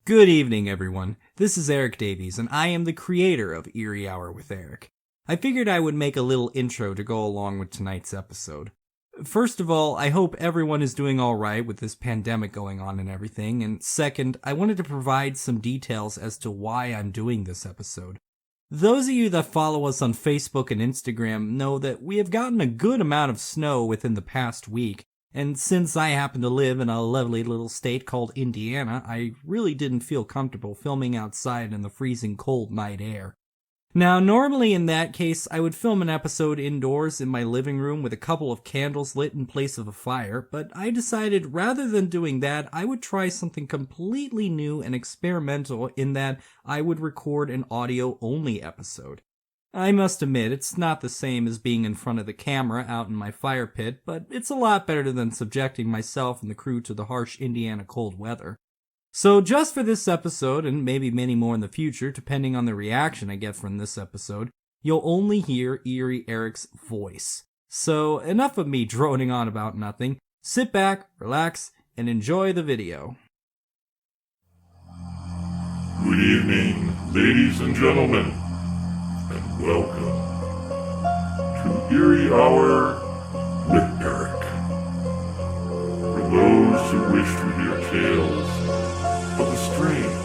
Good evening, everyone. This is Erich Davies, and I am the creator of Eerie Hour with Erich. I figured I would make a little intro to go along with tonight's episode. First of all, I hope everyone is doing alright with this pandemic going on and everything, and second, I wanted to provide some details as to why I'm doing this episode. Those of you that follow us on Facebook and Instagram know that we have gotten a good amount of snow within the past week, and since I happen to live in a lovely little state called Indiana, I really didn't feel comfortable filming outside in the freezing cold night air. Now, normally in that case, I would film an episode indoors in my living room with a couple of candles lit in place of a fire, but I decided rather than doing that, I would try something completely new and experimental in that I would record an audio-only episode. I must admit, it's not the same as being in front of the camera out in my fire pit, but it's a lot better than subjecting myself and the crew to the harsh Indiana cold weather. So just for this episode, and maybe many more in the future, depending on the reaction I get from this episode, you'll only hear Eerie Erich's voice. So enough of me droning on about nothing. Sit back, relax, and enjoy the video. Good evening, ladies and gentlemen, and welcome to Eerie Hour with Erich. For those who wish to hear tales of the strange,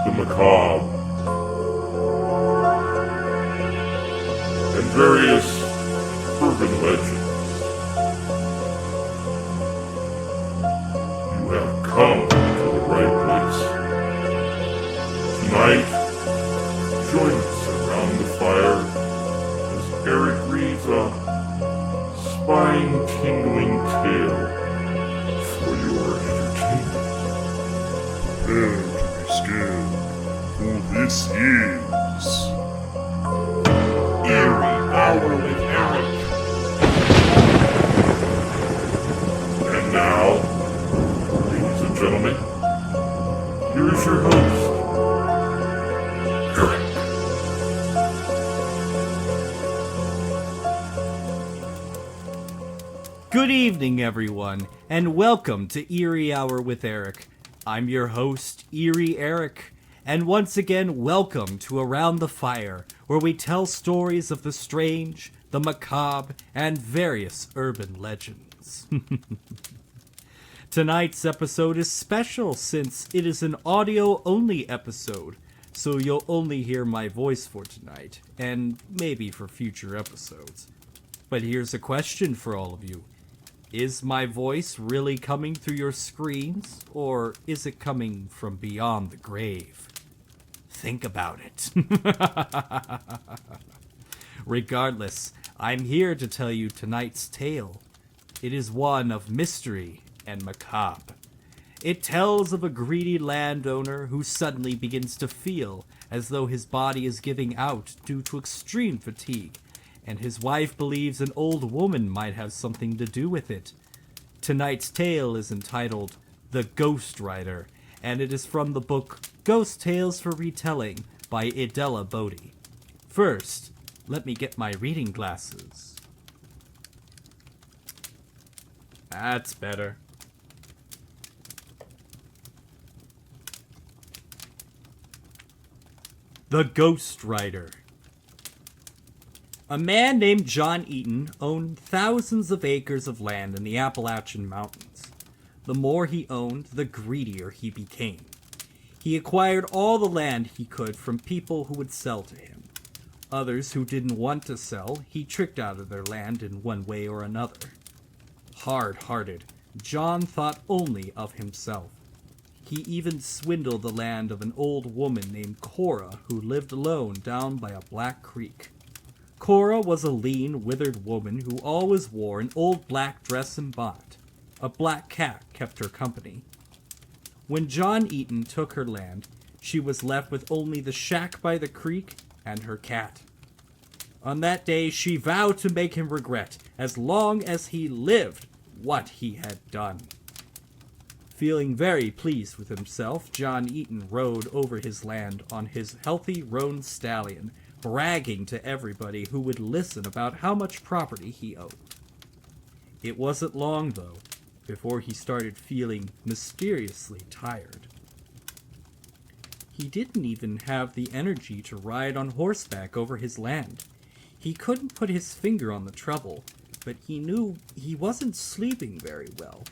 the macabre, and various urban legends, you have come to the right place. Tonight, join us around the fire as Erich reads a spine-tingling tale for your entertainment. Prepare to be scared, for this is Eerie Hour with Erich. And now, ladies and gentlemen, here is your host, Erich. Good evening, everyone, and welcome to Eerie Hour with Erich. I'm your host, Eerie Erich, and once again, welcome to Around the Fire, where we tell stories of the strange, the macabre, and various urban legends. Tonight's episode is special since it is an audio-only episode, so you'll only hear my voice for tonight, and maybe for future episodes. But here's a question for all of you. Is my voice really coming through your screens, or is it coming from beyond the grave? Think about it. Regardless, I'm here to tell you tonight's tale. It is one of mystery and macabre. It tells of a greedy landowner who suddenly begins to feel as though his body is giving out due to extreme fatigue, and his wife believes an old woman might have something to do with it. Tonight's tale is entitled The Ghost Rider, and it is from the book Ghost Tales for Retelling by Idella Bodie. First, let me get my reading glasses. That's better. The Ghost Rider. A man named John Eaton owned thousands of acres of land in the Appalachian Mountains. The more he owned, the greedier he became. He acquired all the land he could from people who would sell to him. Others who didn't want to sell, he tricked out of their land in one way or another. Hard-hearted, John thought only of himself. He even swindled the land of an old woman named Cora who lived alone down by a black creek. Cora was a lean, withered woman who always wore an old black dress and bonnet. A black cat kept her company. When John Eaton took her land, she was left with only the shack by the creek and her cat. On that day, she vowed to make him regret, as long as he lived, what he had done. Feeling very pleased with himself, John Eaton rode over his land on his healthy roan stallion, bragging to everybody who would listen about how much property he owned. It wasn't long, though. before he started feeling mysteriously tired. He didn't even have the energy to ride on horseback over his land. He couldn't put his finger on the trouble, but he knew he wasn't sleeping very well.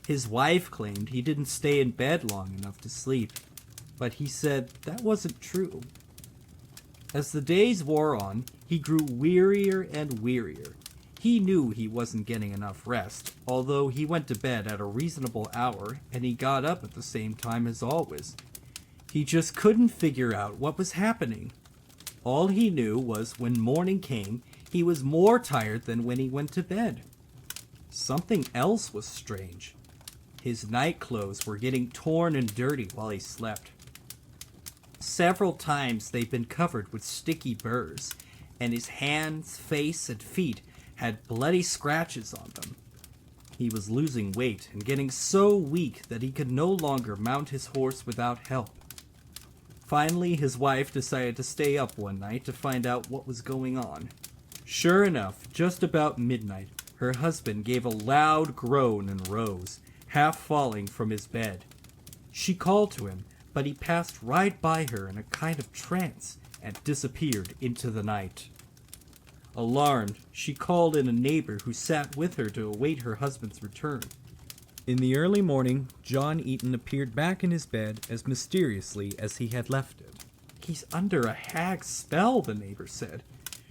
His wife claimed he didn't stay in bed long enough to sleep, but he said that wasn't true. As the days wore on, he grew wearier and wearier. He knew he wasn't getting enough rest, although he went to bed at a reasonable hour and he got up at the same time as always. He just couldn't figure out what was happening. All he knew was when morning came, he was more tired than when he went to bed. Something else was strange. His night clothes were getting torn and dirty while he slept. Several times they'd been covered with sticky burrs, and his hands, face, and feet had bloody scratches on them. He was losing weight and getting so weak that he could no longer mount his horse without help. Finally, his wife decided to stay up one night to find out what was going on. Sure enough, just about midnight, her husband gave a loud groan and rose, half falling from his bed. She called to him, but he passed right by her in a kind of trance and disappeared into the night. Alarmed, she called in a neighbor who sat with her to await her husband's return. In the early morning, John Eaton appeared back in his bed as mysteriously as he had left it. "He's under a hag's spell," the neighbor said.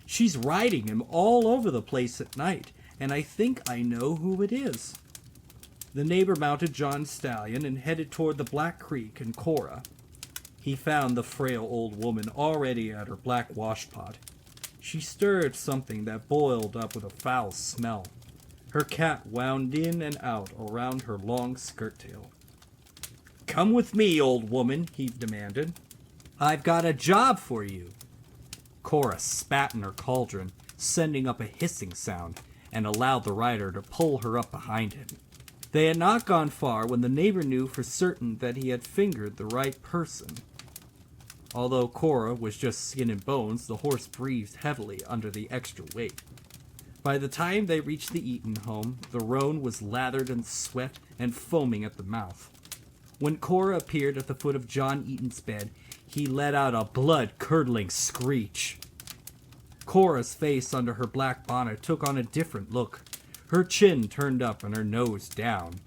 "She's riding him all over the place at night, and I think I know who it is." The neighbor mounted John's stallion and headed toward the Black Creek and Cora. He found the frail old woman already at her black washpot. She stirred something that boiled up with a foul smell. Her cat wound in and out around her long skirt tail. "Come with me, old woman," he demanded. "I've got a job for you." Cora spat in her cauldron, sending up a hissing sound, and allowed the rider to pull her up behind him. They had not gone far when the neighbor knew for certain that he had fingered the right person. Although Cora was just skin and bones, the horse breathed heavily under the extra weight. By the time they reached the Eaton home, the roan was lathered in sweat and foaming at the mouth. When Cora appeared at the foot of John Eaton's bed, he let out a blood-curdling screech. Cora's face under her black bonnet took on a different look. Her chin turned up and her nose down.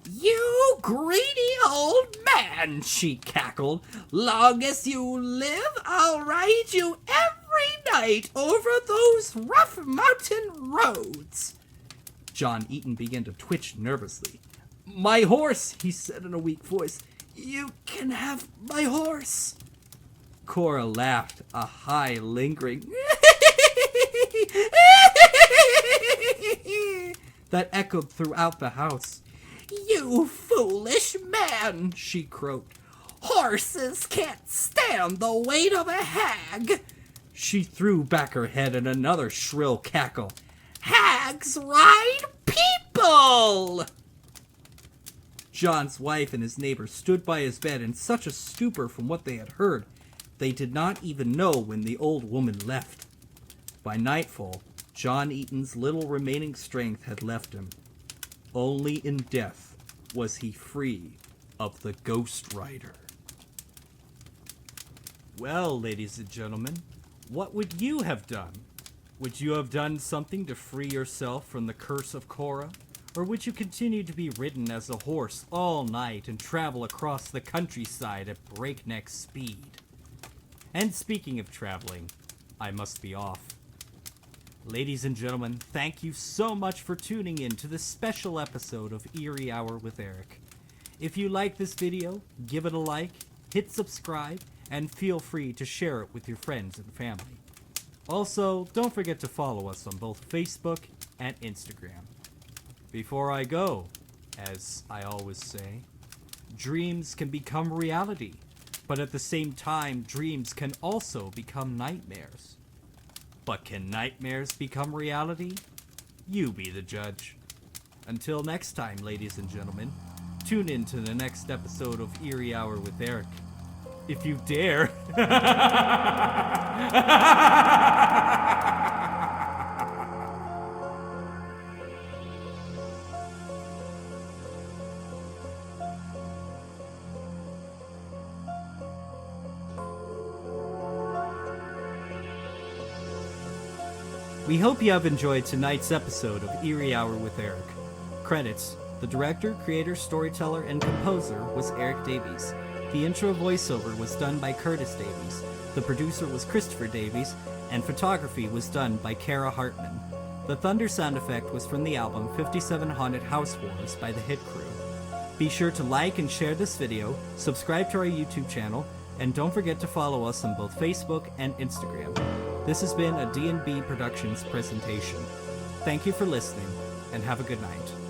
"You greedy old man," she cackled. "Long as you live, I'll ride you every night over those rough mountain roads." John Eaton began to twitch nervously. "My horse," he said in a weak voice. "You can have my horse." Cora laughed, a high, lingering that echoed throughout the house. "You foolish man," she croaked. "Horses can't stand the weight of a hag." She threw back her head in another shrill cackle. "Hags ride people!" John's wife and his neighbor stood by his bed in such a stupor from what they had heard, they did not even know when the old woman left. By nightfall, John Eaton's little remaining strength had left him. Only in death was he free of the Ghost Rider. Well, ladies and gentlemen, what would you have done? Would you have done something to free yourself from the curse of Cora? Or would you continue to be ridden as a horse all night and travel across the countryside at breakneck speed? And speaking of traveling, I must be off. Ladies and gentlemen, thank you so much for tuning in to this special episode of Eerie Hour with Erich. If you like this video, give it a like, hit subscribe, and feel free to share it with your friends and family. Also, don't forget to follow us on both Facebook and Instagram. Before I go, as I always say, dreams can become reality, but at the same time, dreams can also become nightmares. But can nightmares become reality? You be the judge. Until next time, ladies and gentlemen, tune in to the next episode of Eerie Hour with Erich. If you dare. We hope you have enjoyed tonight's episode of Eerie Hour with Erich. Credits: the director, creator, storyteller, and composer was Erich Davies. The intro voiceover was done by Curtis Davies. The producer was Christopher Davies, and photography was done by Kara Hartman. The thunder sound effect was from the album 57 Haunted House Wars by The Hit Crew. Be sure to like and share this video, subscribe to our YouTube channel, and don't forget to follow us on both Facebook and Instagram. This has been a D&B Productions presentation. Thank you for listening, and have a good night.